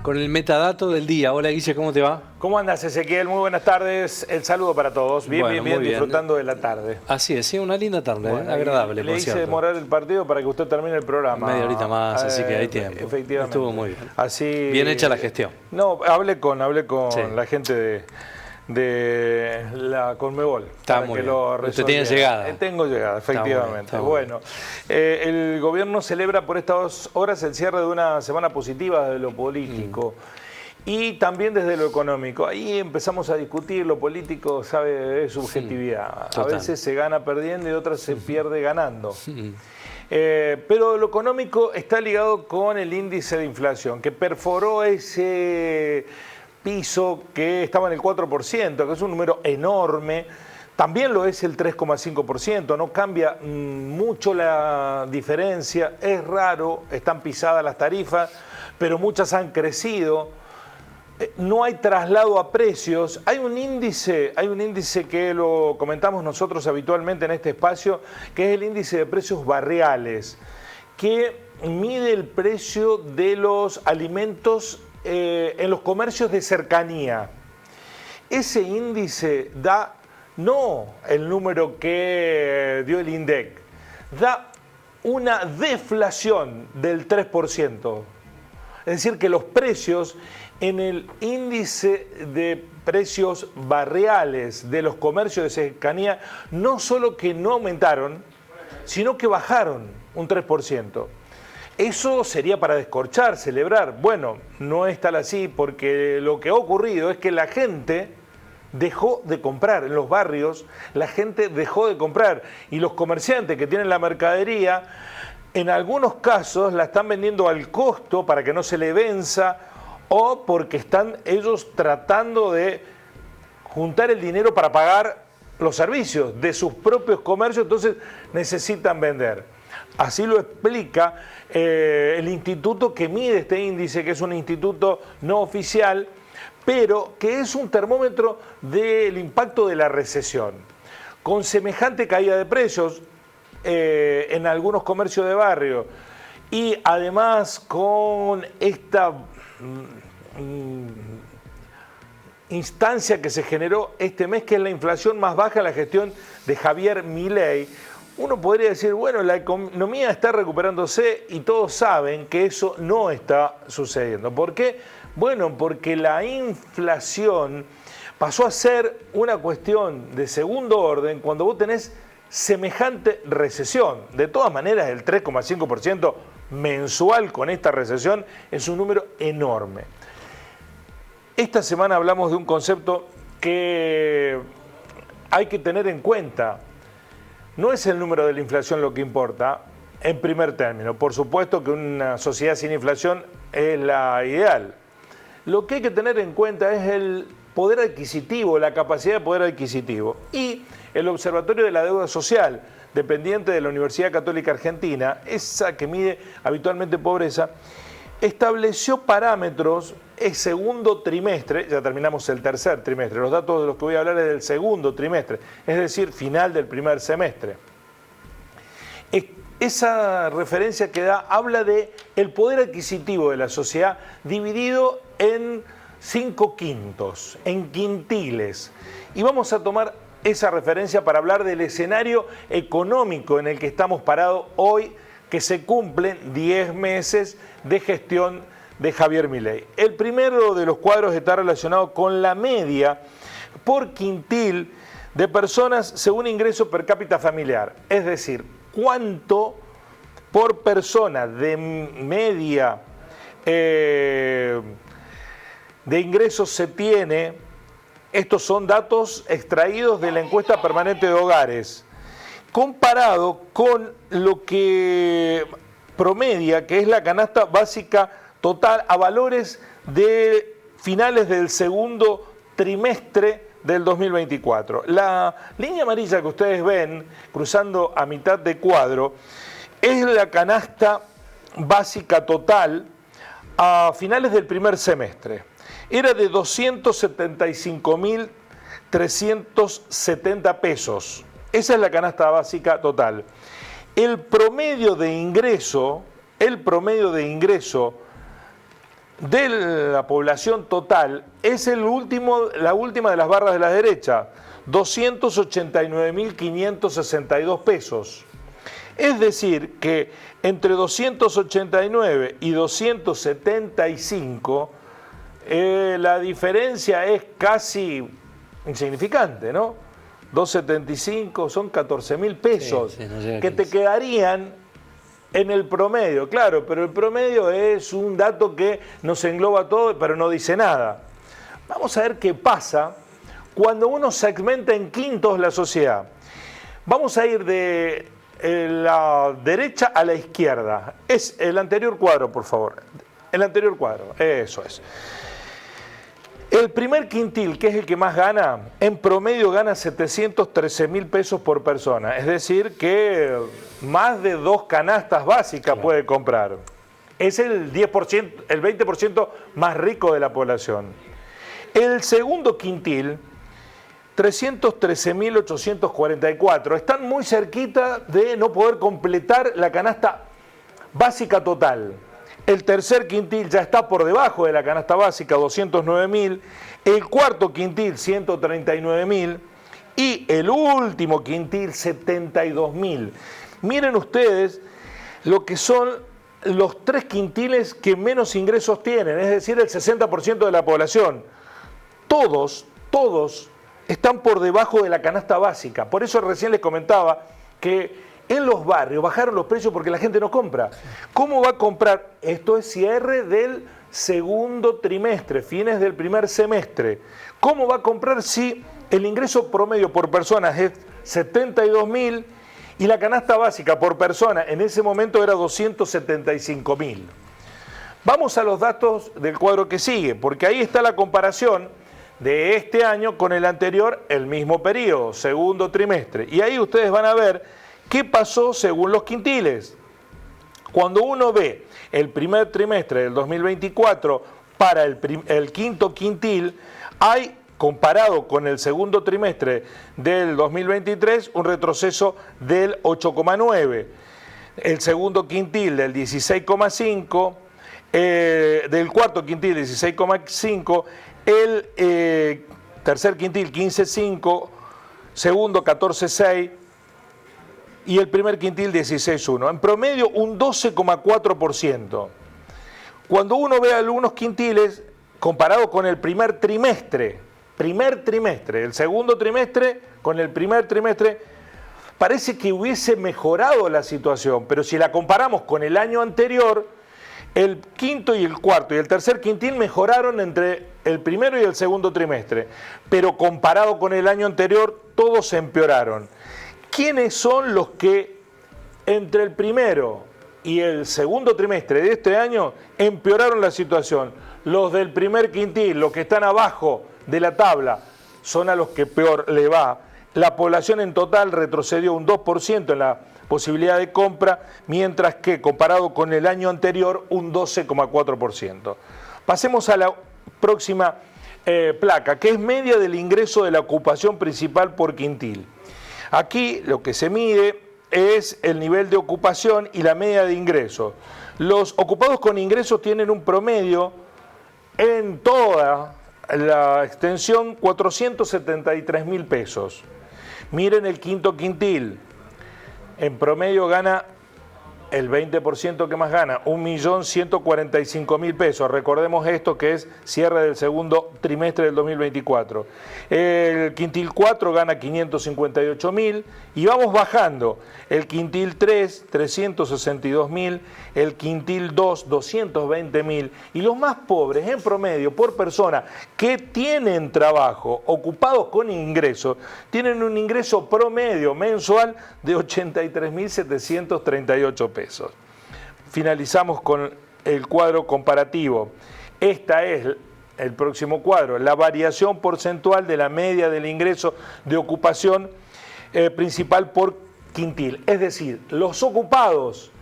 con el metadato del día. Hola Guille, ¿cómo te va? ¿Cómo andas, Ezequiel? Muy buenas tardes. El saludo para todos. Bien, Bueno, bien, muy bien. Disfrutando de la tarde. Así es, sí, una linda tarde, Bueno, agradable, le por hice cierto. demorar el partido para que usted termine el programa. Media horita más, así que hay tiempo. Efectivamente. Estuvo muy bien. Así, bien hecha la gestión. No, hablé con Sí. la gente de la Conmebol. Está para muy que bien. lo Usted resolviera. tiene llegada. Tengo llegada, efectivamente. Está muy bien. Bueno, el gobierno celebra por estas horas el cierre de una semana positiva de lo político. Y también desde lo económico. Ahí empezamos a discutir, lo político, sabe, es subjetividad. A veces se gana perdiendo y otras se pierde ganando. Pero lo económico está ligado con el índice de inflación, que perforó ese piso que estaba en el 4%, que es un número enorme. También lo es el 3,5%, no cambia mucho la diferencia. Es raro, están pisadas las tarifas, pero muchas han crecido. No hay traslado a precios. Hay un índice que lo comentamos nosotros habitualmente en este espacio, que es el índice de precios barriales, que mide el precio de los alimentos en los comercios de cercanía. Ese índice da no el número que dio el INDEC, da una deflación del 3%. Es decir, que los precios en el índice de precios barriales de los comercios de cercanía no solo que no aumentaron, sino que bajaron un 3%. Eso sería para descorchar, celebrar. Bueno, no es tal así, porque lo que ha ocurrido es que la gente dejó de comprar. En los barrios la gente dejó de comprar y los comerciantes que tienen la mercadería, en algunos casos la están vendiendo al costo para que no se le venza o porque están ellos tratando de juntar el dinero para pagar los servicios de sus propios comercios, entonces necesitan vender. Así lo explica el instituto que mide este índice, que es un instituto no oficial, pero que es un termómetro del impacto de la recesión. Con semejante caída de precios en algunos comercios de barrio y además con esta instancia que se generó este mes, que es la inflación más baja en la gestión de Javier Milei, uno podría decir, bueno, la economía está recuperándose y todos saben que eso no está sucediendo. ¿Por qué? Bueno, porque la inflación pasó a ser una cuestión de segundo orden cuando vos tenés semejante recesión. De todas maneras, el 3,5% mensual con esta recesión es un número enorme. Esta semana hablamos de un concepto que hay que tener en cuenta. No es el número de la inflación lo que importa en primer término. Por supuesto que una sociedad sin inflación es la ideal. Lo que hay que tener en cuenta es el poder adquisitivo, la capacidad de poder adquisitivo. Y el Observatorio de la Deuda Social, dependiente de la Universidad Católica Argentina, esa que mide habitualmente pobreza, estableció parámetros el segundo trimestre, ya terminamos el tercer trimestre, los datos de los que voy a hablar es del segundo trimestre, es decir, final del primer semestre. Esa referencia que da habla de el poder adquisitivo de la sociedad dividido en 5/5, en quintiles. Y vamos a tomar esa referencia para hablar del escenario económico en el que estamos parados hoy, que se cumplen 10 meses de gestión de Javier Milei. El primero de los cuadros está relacionado con la media por quintil de personas según ingreso per cápita familiar, es decir, cuánto por persona de media de ingresos se tiene. Estos son datos extraídos de la encuesta permanente de hogares, comparado con lo que promedia, que es la canasta básica total a valores de finales del segundo trimestre del 2024. La línea amarilla que ustedes ven cruzando a mitad de cuadro es la canasta básica total a finales del primer semestre. Era de 275.370 pesos. Esa es la canasta básica total. El promedio de ingreso de la población total es la última de las barras de la derecha, 289.562 pesos. Es decir, que entre 289 y 275 la diferencia es casi insignificante, ¿no? 275 son 14.000 pesos Sí, no llega a que te 15. quedarían en el promedio, claro, pero el promedio es un dato que nos engloba todo, pero no dice nada. Vamos a ver qué pasa cuando uno segmenta en quintos la sociedad. Vamos a ir de la derecha a la izquierda. Es el anterior cuadro, por favor. El anterior cuadro, eso es. El primer quintil, que es el que más gana, en promedio gana 713.000 pesos por persona. Es decir, que más de 2 canastas básicas puede comprar. Es el 10%, el 20% más rico de la población. El segundo quintil, 313.844. Están muy cerquita de no poder completar la canasta básica total. El tercer quintil ya está por debajo de la canasta básica, 209.000. El cuarto quintil, 139.000. Y el último quintil, 72.000. Miren ustedes lo que son los 3 quintiles que menos ingresos tienen, es decir, el 60% de la población. Todos están por debajo de la canasta básica. Por eso recién les comentaba que en los barrios bajaron los precios porque la gente no compra. ¿Cómo va a comprar? Esto es cierre del segundo trimestre, fines del primer semestre. ¿Cómo va a comprar si el ingreso promedio por persona es 72.000 y la canasta básica por persona en ese momento era 275.000? Vamos a los datos del cuadro que sigue, porque ahí está la comparación de este año con el anterior, el mismo periodo, segundo trimestre. Y ahí ustedes van a ver qué pasó según los quintiles. Cuando uno ve el primer trimestre del 2024 para el quinto quintil, hay, comparado con el segundo trimestre del 2023, un retroceso del 8,9. El segundo quintil del 16,5, del cuarto quintil 16,5, el tercer quintil 15,5, segundo 14,6 y el primer quintil 16,1. En promedio un 12,4%. Cuando uno ve algunos quintiles comparado con el primer trimestre, el segundo trimestre con el primer trimestre, parece que hubiese mejorado la situación, pero si la comparamos con el año anterior, el quinto y el cuarto y el tercer quintil mejoraron entre el primero y el segundo trimestre, pero comparado con el año anterior, todos empeoraron. ¿Quiénes son los que entre el primero y el segundo trimestre de este año empeoraron la situación? Los del primer quintil, los que están abajo de la tabla, son a los que peor le va. La población en total retrocedió un 2% en la posibilidad de compra, mientras que comparado con el año anterior un 12,4%. Pasemos a la próxima placa, que es media del ingreso de la ocupación principal por quintil. Aquí lo que se mide es el nivel de ocupación y la media de ingresos. Los ocupados con ingresos tienen un promedio en toda la extensión 473.000 pesos. Miren el quinto quintil. En promedio gana el 20% que más gana, 1.145.000 pesos. Recordemos esto, que es cierre del segundo trimestre del 2024. El quintil 4 gana 558.000 y vamos bajando. El quintil 3, 362.000, el quintil 2, 220.000. Y los más pobres en promedio por persona que tienen trabajo, ocupados con ingresos, tienen un ingreso promedio mensual de 83.738 pesos. Finalizamos con el cuadro comparativo. Esta es el próximo cuadro, la variación porcentual de la media del ingreso de ocupación principal por quintil. Es decir, los ocupados,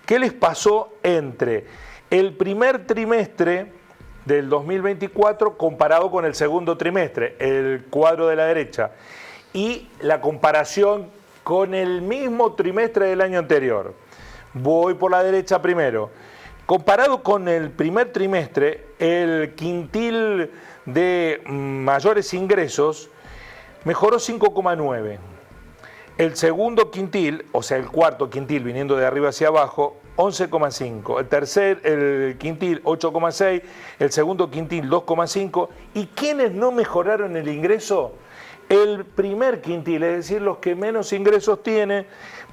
¿qué les pasó entre el primer trimestre del 2024 comparado con el segundo trimestre, el cuadro de la derecha, y la comparación con el mismo trimestre del año anterior? Voy por la derecha primero. Comparado con el primer trimestre, el quintil de mayores ingresos mejoró 5,9. El segundo quintil, o sea, el cuarto quintil viniendo de arriba hacia abajo, 11,5. El quintil, 8,6. El segundo quintil, 2,5. ¿Y quiénes no mejoraron el ingreso? El primer quintil, es decir, los que menos ingresos tienen,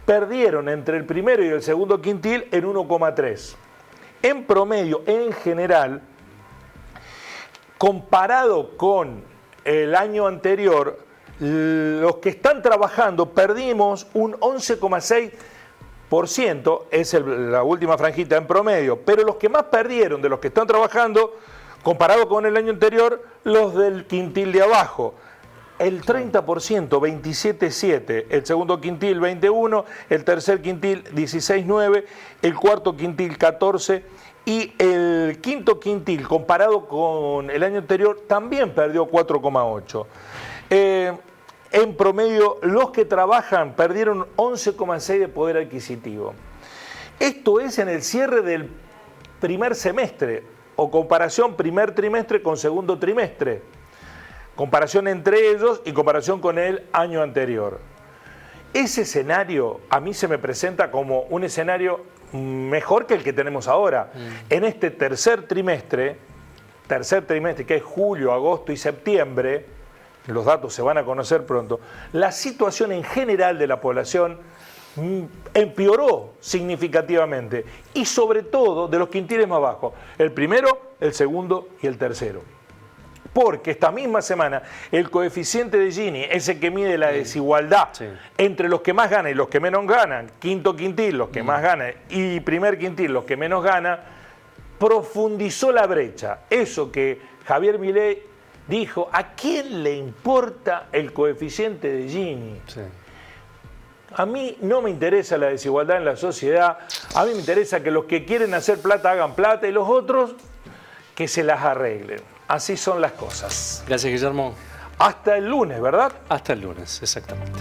perdieron entre el primero y el segundo quintil en 1,3. En promedio, en general, comparado con el año anterior, los que están trabajando perdimos un 11,6%, es la última franjita en promedio, pero los que más perdieron de los que están trabajando, comparado con el año anterior, los del quintil de abajo. El 30%, 27,7, el segundo quintil 21, el tercer quintil 16,9, el cuarto quintil 14 y el quinto quintil comparado con el año anterior también perdió 4,8. En promedio, los que trabajan perdieron 11,6 de poder adquisitivo. Esto es en el cierre del primer semestre o comparación primer trimestre con segundo trimestre. Comparación entre ellos y comparación con el año anterior. Ese escenario a mí se me presenta como un escenario mejor que el que tenemos ahora. En este tercer trimestre que es julio, agosto y septiembre, los datos se van a conocer pronto, la situación en general de la población empeoró significativamente y sobre todo de los quintiles más bajos, el primero, el segundo y el tercero. Porque esta misma semana el coeficiente de Gini, ese que mide la desigualdad entre los que más ganan y los que menos ganan, quinto quintil los que más ganan y primer quintil los que menos ganan, profundizó la brecha. Eso que Javier Milei dijo, ¿a quién le importa el coeficiente de Gini? Sí. A mí no me interesa la desigualdad en la sociedad, a mí me interesa que los que quieren hacer plata hagan plata y los otros que se las arreglen. Así son las cosas. Gracias, Guillermo. Hasta el lunes, ¿verdad? Hasta el lunes, exactamente.